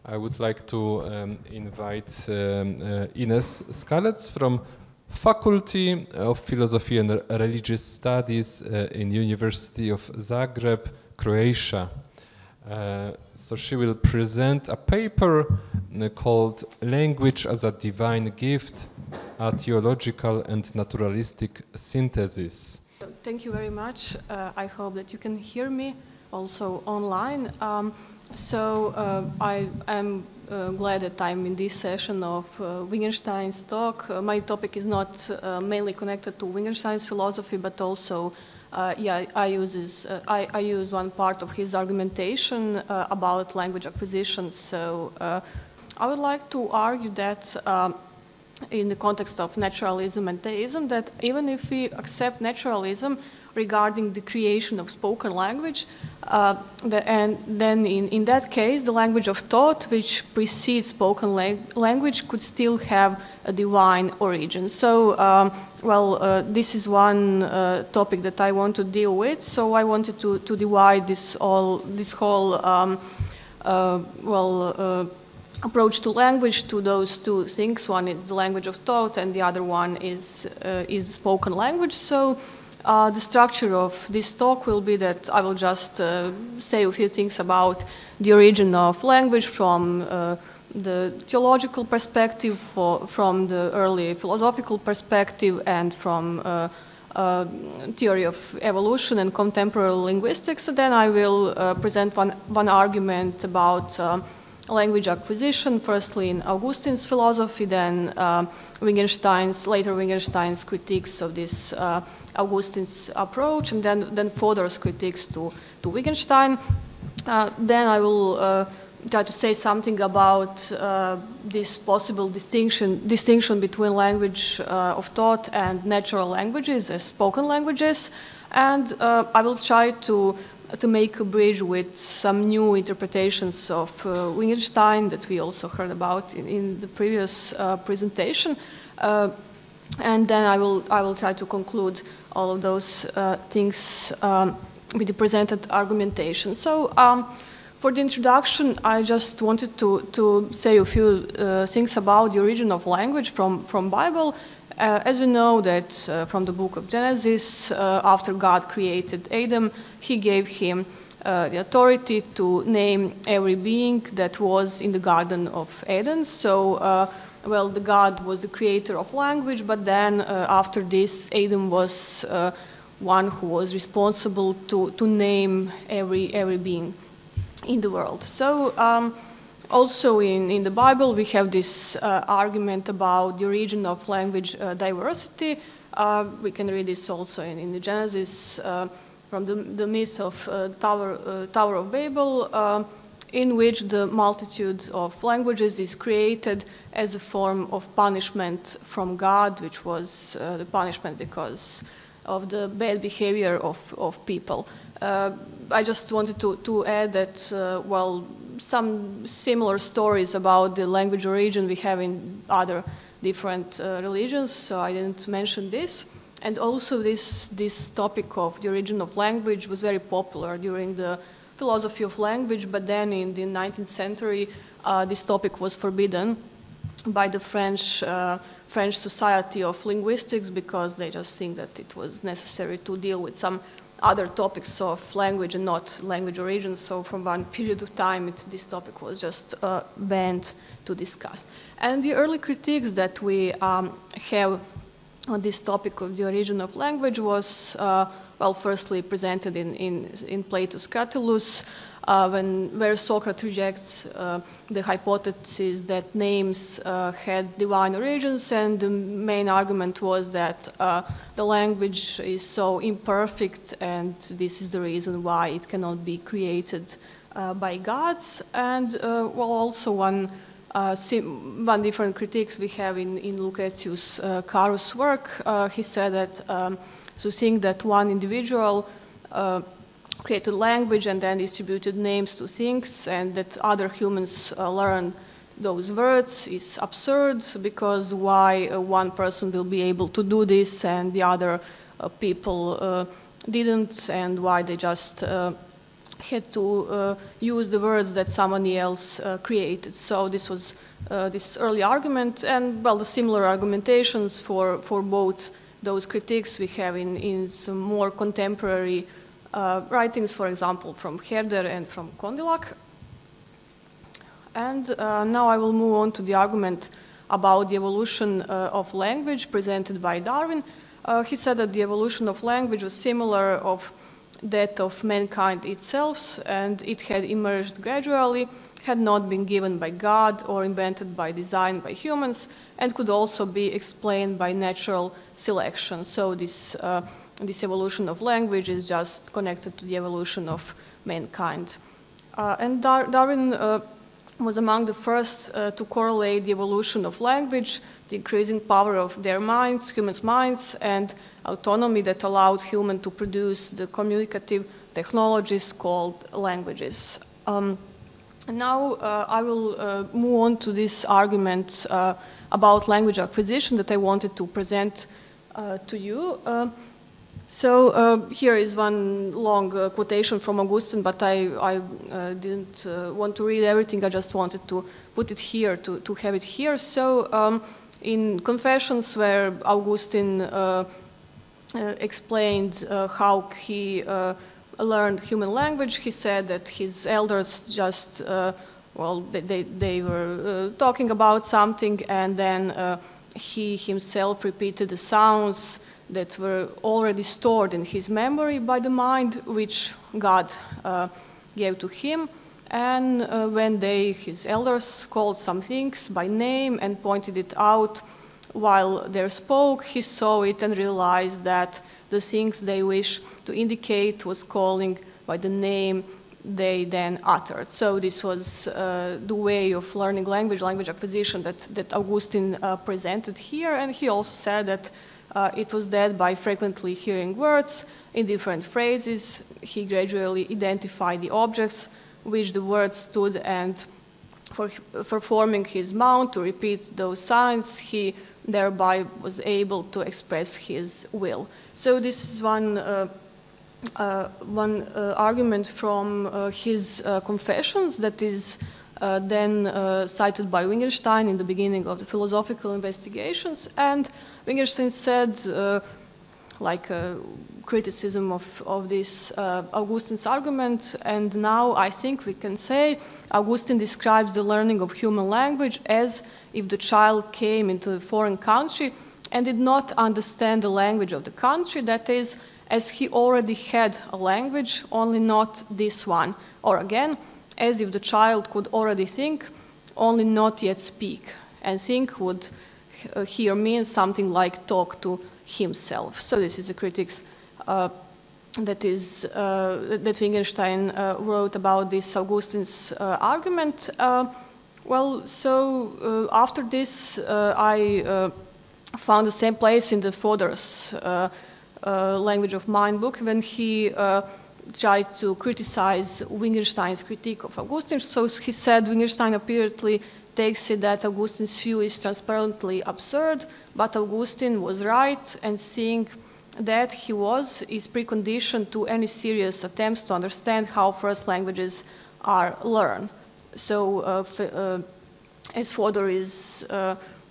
I would like to invite Ines Skelac from Faculty of Philosophy and Religious Studies in University of Zagreb, Croatia. So she will present a paper called Language as a Divine Gift, a Theological and Naturalistic Synthesis. Thank you very much. I hope that you can hear me also online. I am glad that I'm in this session of Wittgenstein's talk. My topic is not mainly connected to Wittgenstein's philosophy, but also I use one part of his argumentation about language acquisition. So I would like to argue that in the context of naturalism and theism, that even if we accept naturalism regarding the creation of spoken language, then in that case, the language of thought, which precedes spoken language, could still have a divine origin. So, this is one topic that I want to deal with. So I wanted to divide this whole approach to language to those two things. One is the language of thought, and the other one is spoken language. So the structure of this talk will be that I will just say a few things about the origin of language from the theological perspective, from the early philosophical perspective, and from theory of evolution and contemporary linguistics. And then I will present one argument about language acquisition, firstly in Augustine's philosophy, then later Wittgenstein's critiques of this Augustine's approach, and then Fodor's critiques to Wittgenstein. Then I will try to say something about this possible distinction between language of thought and natural languages as spoken languages, and I will try to make a bridge with some new interpretations of Wittgenstein that we also heard about in the previous presentation, and then I will try to conclude all of those things with the presented argumentation. So for the introduction, I just wanted to say a few things about the origin of language from Bible. As we know that from the book of Genesis, after God created Adam, he gave him the authority to name every being that was in the Garden of Eden. So, the God was the creator of language, but then after this, Adam was one who was responsible to name every being in the world. So, also in the Bible, we have this argument about the origin of language diversity. We can read this also in the Genesis from the myth of Tower of Babel, in which the multitude of languages is created as a form of punishment from God, which was the punishment because of the bad behavior of people. I just wanted to add that, some similar stories about the language origin we have in other different religions, so I didn't mention this. And also this topic of the origin of language was very popular during the philosophy of language, but then in the 19th century, this topic was forbidden by the French Society of Linguistics, because they just think that it was necessary to deal with some other topics of language and not language origins. So from one period of time, this topic was just banned to discuss. And the early critiques that we have on this topic of the origin of language was, firstly presented in Plato's Cratylus, where Socrates rejects the hypothesis that names had divine origins, and the main argument was that the language is so imperfect, and this is the reason why it cannot be created by gods. And also one different critiques we have in Lucretius Carus' work. He said that to think that one individual created language and then distributed names to things, and that other humans learn those words is absurd, because why one person will be able to do this and the other people didn't, and why they just had to use the words that somebody else created. So this was this early argument, and well, the similar argumentations for both those critiques we have in some more contemporary writings, for example, from Herder and from Condillac. And now I will move on to the argument about the evolution of language presented by Darwin. He said that the evolution of language was similar of that of mankind itself, and it had emerged gradually, had not been given by God or invented by design by humans, and could also be explained by natural selection. So this evolution of language is just connected to the evolution of mankind. And Darwin was among the first to correlate the evolution of language, the increasing power of their minds, humans' minds, and autonomy that allowed humans to produce the communicative technologies called languages. And now I will move on to this argument about language acquisition that I wanted to present to you. So here is one long quotation from Augustine, but I didn't want to read everything. I just wanted to put it here, to have it here. So in Confessions, where Augustine explained how he learned human language, he said that his elders just, well, they were talking about something, and then he himself repeated the sounds that were already stored in his memory by the mind, which God gave to him. And when his elders called some things by name and pointed it out while they spoke, he saw it and realized that the things they wish to indicate was calling by the name they then uttered. So this was the way of learning language acquisition that Augustine presented here. And he also said that it was that by frequently hearing words in different phrases, he gradually identified the objects which the words stood, and for forming his mouth to repeat those signs, he thereby was able to express his will. So this is one argument from his Confessions that is then cited by Wittgenstein in the beginning of the Philosophical Investigations. And Wittgenstein said, like a criticism of this Augustine's argument, and now I think we can say Augustine describes the learning of human language as if the child came into a foreign country and did not understand the language of the country, that is, as he already had a language, only not this one. Or again, as if the child could already think, only not yet speak. And think would here mean something like talk to himself. So this is a critics that Wittgenstein wrote about this Augustine's argument. Well, so after this, I found the same place in the Fodor's Language of Mind book when he tried to criticize Wittgenstein's critique of Augustine. So he said Wittgenstein apparently takes it that Augustine's view is transparently absurd, but Augustine was right, and seeing that he is preconditioned to any serious attempts to understand how first languages are learned. So as Fodor is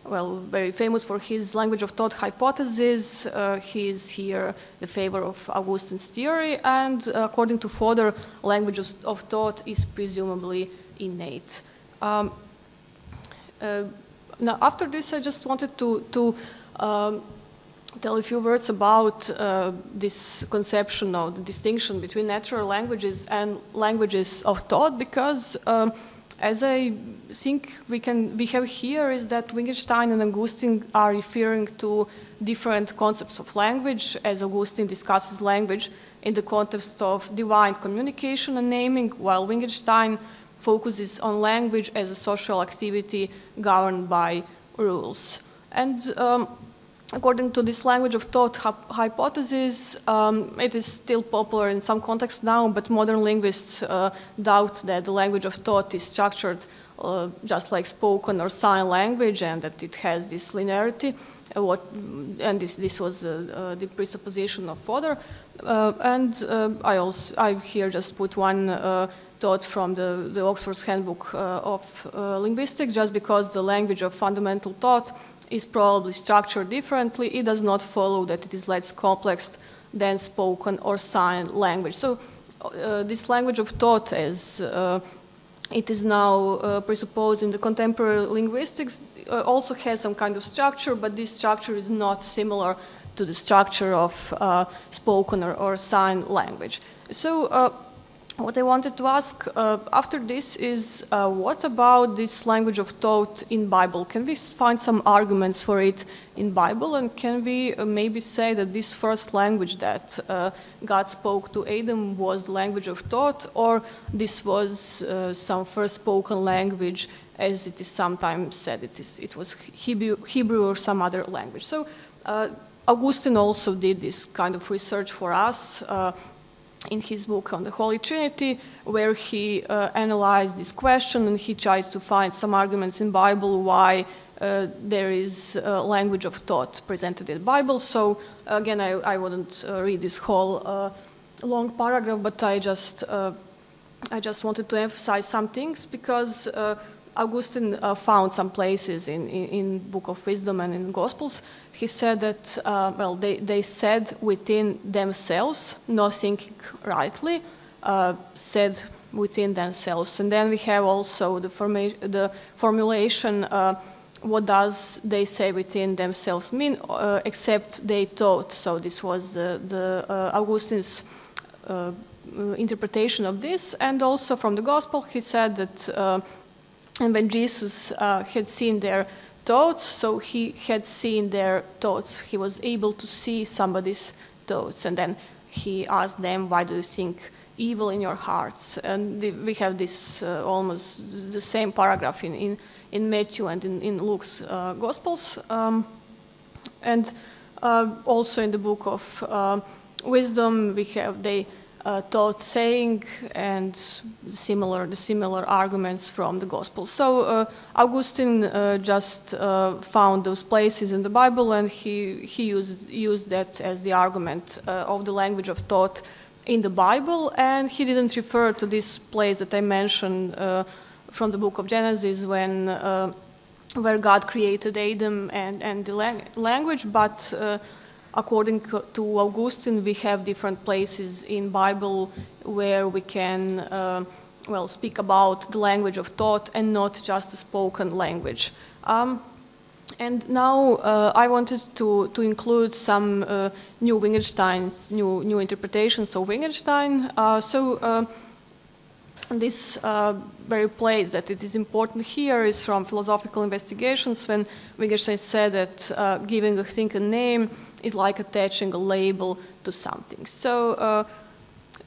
well, very famous for his language of thought hypothesis, he is here in favor of Augustine's theory, and according to Fodor, language of thought is presumably innate. Now, after this, I just wanted to tell a few words about this conception of the distinction between natural languages and languages of thought, because as I think we have here is that Wittgenstein and Augustine are referring to different concepts of language, as Augustine discusses language in the context of divine communication and naming, while Wittgenstein focuses on language as a social activity governed by rules. And according to this language of thought hypothesis, it is still popular in some contexts now, but modern linguists doubt that the language of thought is structured just like spoken or sign language, and that it has this linearity. And this was the presupposition of Fodor. I here just put one thought from the Oxford's Handbook of Linguistics. Just because the language of fundamental thought is probably structured differently, it does not follow that it is less complex than spoken or sign language. So this language of thought, as it is now presupposed in the contemporary linguistics, also has some kind of structure, but this structure is not similar to the structure of spoken or sign language. So what I wanted to ask after this is, what about this language of thought in Bible? Can we find some arguments for it in Bible? And can we maybe say that this first language that God spoke to Adam was the language of thought, or this was some first spoken language, as it is sometimes said it was Hebrew or some other language? So Augustine also did this kind of research for us in his book on the Holy Trinity, where he analyzed this question, and he tried to find some arguments in Bible why there is language of thought presented in the Bible. So again, I wouldn't read this whole long paragraph, but I just wanted to emphasize some things, because Augustine found some places in Book of Wisdom and in Gospels. He said that, well, they said within themselves, not thinking rightly, said within themselves. And then we have also the formulation, what does they say within themselves mean, except they thought. So this was the Augustine's interpretation of this. And also from the Gospel, he said that and when Jesus had seen their thoughts, so he had seen their thoughts. He was able to see somebody's thoughts. And then he asked them, why do you think evil in your hearts? And we have this almost the same paragraph in Matthew and in Luke's Gospels. And also in the Book of Wisdom, we have thought saying, and the similar arguments from the Gospel. So Augustine just found those places in the Bible, and he used that as the argument of the language of thought in the Bible, and he didn't refer to this place that I mentioned from the book of Genesis, where God created Adam and the language, but according to Augustine, we have different places in Bible where we can, well, speak about the language of thought and not just the spoken language. And now I wanted to include some new Wittgenstein's new interpretations of Wittgenstein. This very place that it is important here is from Philosophical Investigations, when Wittgenstein said that giving a thing a name is like attaching a label to something. So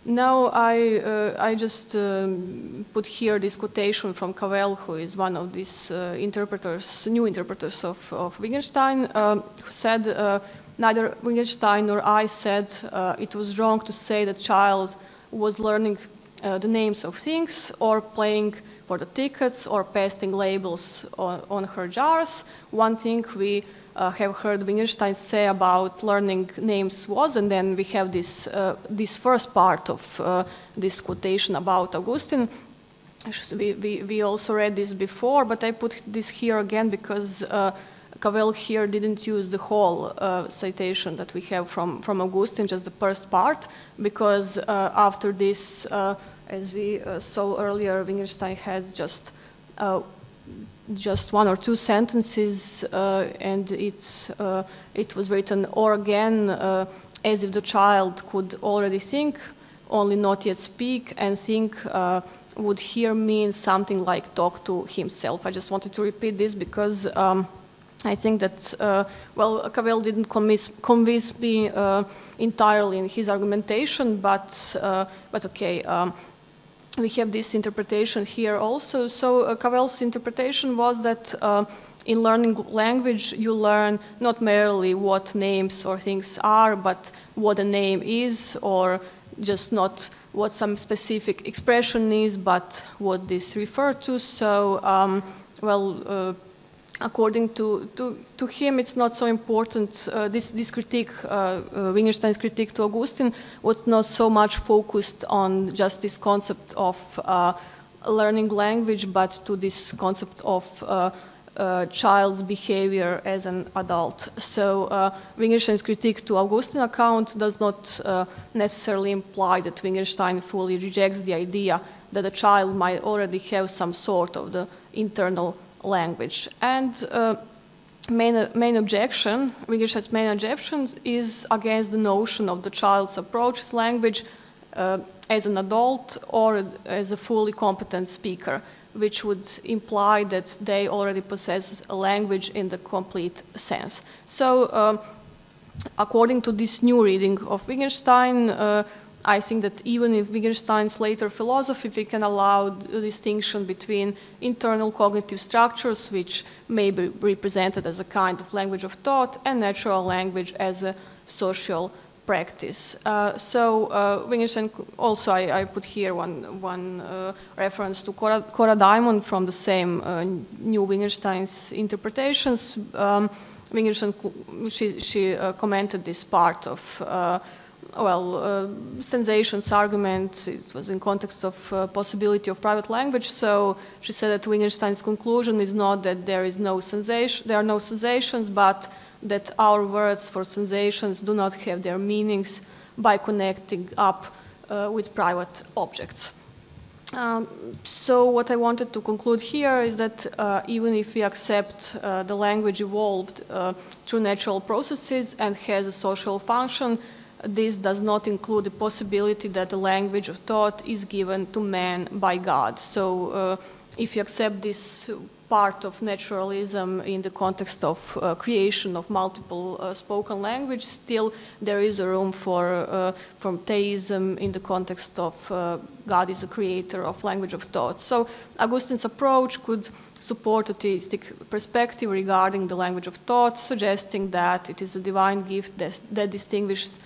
now I just put here this quotation from Cracow, who is one of these new interpreters of Wittgenstein, who said, neither Wittgenstein nor I said it was wrong to say that child was learning the names of things, or playing for the tickets, or pasting labels on her jars. One thing we have heard Wittgenstein say about learning names was, and then we have this first part of this quotation about Augustine. We also read this before, but I put this here again because Cracow here didn't use the whole citation that we have from Augustine, just the first part, because after this, as we saw earlier, Wittgenstein had just one or two sentences, and it was written, or again, as if the child could already think, only not yet speak, and think would here mean something like talk to himself. I just wanted to repeat this because I think that, well, Cracow didn't convince me entirely in his argumentation, but okay. We have this interpretation here also. So Cravell's interpretation was that in learning language, you learn not merely what names or things are, but what a name is, or just not what some specific expression is, but what this refers to. So, according to him, it's not so important. This critique, Wittgenstein's critique to Augustine, was not so much focused on just this concept of learning language, but to this concept of child's behavior as an adult. So Wittgenstein's critique to Augustine account does not necessarily imply that Wittgenstein fully rejects the idea that a child might already have some sort of the internal language. And main objection, Wittgenstein's main objection is against the notion of the child's approach to language as an adult or as a fully competent speaker, which would imply that they already possess a language in the complete sense. So according to this new reading of Wittgenstein, I think that even in Wittgenstein's later philosophy, we can allow the distinction between internal cognitive structures, which may be represented as a kind of language of thought, and natural language as a social practice. Wittgenstein, also I put here one reference to Cora Diamond from the same new Wittgenstein's interpretations. Wittgenstein, she commented this part of sensations argument. It was in context of possibility of private language. So she said that Wittgenstein's conclusion is not that there is no sensation, there are no sensations, but that our words for sensations do not have their meanings by connecting up with private objects. So what I wanted to conclude here is that even if we accept the language evolved through natural processes and has a social function, this does not include the possibility that the language of thought is given to man by God. So if you accept this part of naturalism in the context of creation of multiple spoken language, still there is a room for from theism in the context of God is a creator of language of thought. So Augustine's approach could support a theistic perspective regarding the language of thought, suggesting that it is a divine gift that distinguishes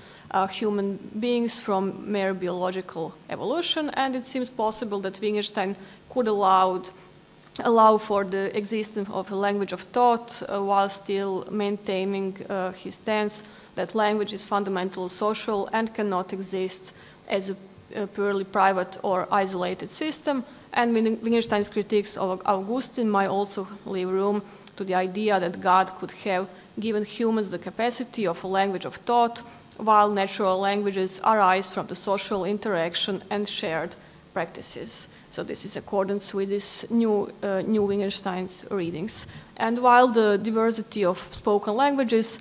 human beings from mere biological evolution, and it seems possible that Wittgenstein could allow for the existence of a language of thought while still maintaining his stance that language is fundamentally social and cannot exist as a purely private or isolated system. And Wittgenstein's critiques of Augustine might also leave room to the idea that God could have given humans the capacity of a language of thought, while natural languages arise from the social interaction and shared practices. So this is in accordance with this new Wittgenstein's readings. And while the diversity of spoken languages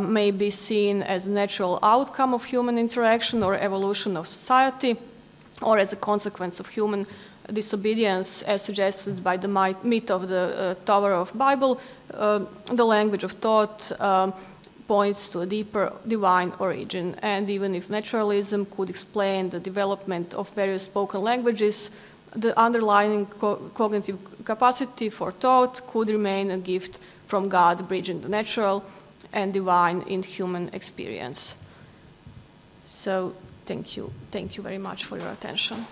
may be seen as a natural outcome of human interaction or evolution of society, or as a consequence of human disobedience, as suggested by the myth of the Tower of Babel, the language of thought points to a deeper divine origin. And even if naturalism could explain the development of various spoken languages, the underlying cognitive capacity for thought could remain a gift from God, bridging the natural and divine in human experience. So thank you very much for your attention.